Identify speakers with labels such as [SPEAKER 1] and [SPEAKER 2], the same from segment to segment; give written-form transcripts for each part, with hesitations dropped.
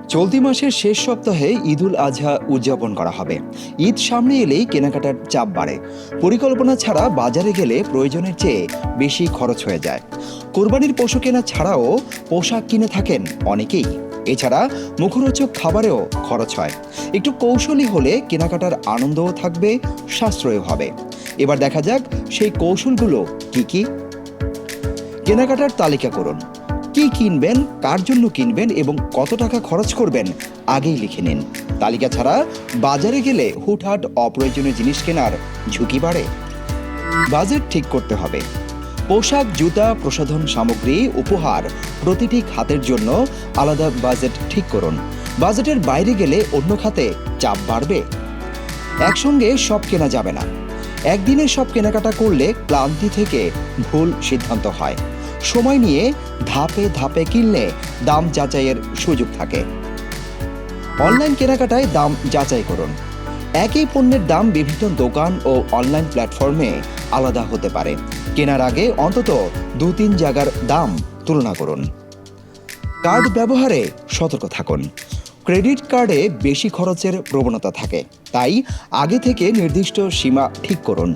[SPEAKER 1] চলতি মাসের শেষ সপ্তাহে ঈদুল আজহা উদযাপন করা হবে। ঈদ সামনে এলেই কেনাকাটার চাপ বাড়ে। পরিকল্পনা ছাড়া বাজারে গেলে প্রয়োজনের চেয়ে বেশি খরচ হয়ে যায়। কোরবানির পশু কেনা ছাড়াও পোশাক কিনে থাকেন অনেকেই। এছাড়া মুখরোচক খাবারেও খরচ হয়। একটু কৌশলী হলে কেনাকাটার আনন্দও থাকবে, সাশ্রয়ও হবে। এবার দেখা যাক সেই কৌশলগুলো কি কি। কেনাকাটার তালিকা করুন। কি কিনবেন, কার জন্য কিনবেন এবং কত টাকা খরচ করবেন আগেই লিখে নিন। তালিকা ছাড়া বাজারে গেলে হুটহাট অপ্রয়োজনীয় জিনিস কেনার ঝুঁকি বাড়ে। বাজেট ঠিক করতে হবে। পোশাক, জুতা, প্রসাধন সামগ্রী, উপহার প্রতিটি খাতের জন্য আলাদা বাজেট ঠিক করুন। বাজেটের বাইরে গেলে অন্য খাতে চাপ বাড়বে। একসঙ্গে সব কেনা যাবে না। একদিনে সব কেনাকাটা করলে ক্লান্তি থেকে ভুল সিদ্ধান্ত হয়। সময় নিয়ে ধাপে ধাপে কিনলে দাম যাচাইয়ের সুযোগ থাকে। অনলাইন কেনাকাটায় দাম যাচাই করুন। একই পণ্যের দাম বিভিন্ন দোকান ও অনলাইন প্ল্যাটফর্মে আলাদা হতে পারে। কেনার আগে অন্তত 2-3 জায়গার দাম তুলনা করুন। কার্ড ব্যবহারে সতর্ক থাকুন। ক্রেডিট কার্ডে বেশি খরচের প্রবণতা থাকে, তাই আগে থেকে নির্দিষ্ট সীমা ঠিক করুন।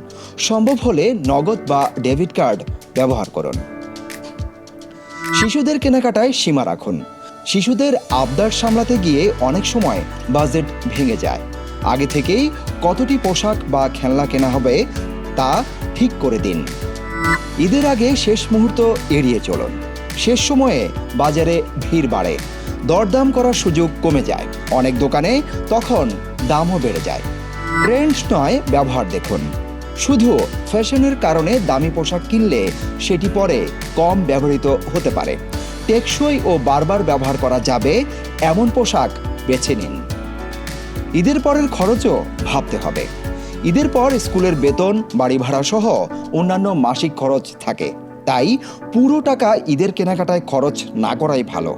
[SPEAKER 1] সম্ভব হলে নগদ বা ডেবিট কার্ড ব্যবহার করুন। শিশুদের কেনাকাটায় সীমা রাখুন। শিশুদের আবদার সামলাতে গিয়ে অনেক সময় বাজেট ভেঙে যায়। আগে থেকেই কতটি পোশাক বা খেলনা কেনা হবে তা ঠিক করে দিন। ঈদের আগে শেষ মুহূর্ত এড়িয়ে চলুন। শেষ সময়ে বাজারে ভিড় বাড়ে, দরদাম করার সুযোগ কমে যায়। অনেক দোকানে তখন দামও বেড়ে যায়। ট্রেন্ড নয়, ব্যবহার দেখুন। শুধু ফ্যাশনের কারণে দামি পোশাক কিনলে সেটি পরে কম ব্যবহৃত হতে পারে। টেকসই ও বারবার ব্যবহার করা যাবে এমন পোশাক বেছে নিন। ঈদের পরের খরচও ভাবতে হবে। ঈদের পর স্কুলের বেতন, বাড়ি ভাড়া সহ অন্যান্য মাসিক খরচ থাকে, তাই পুরো টাকা ঈদের কেনাকাটায় খরচ না করাই ভালো।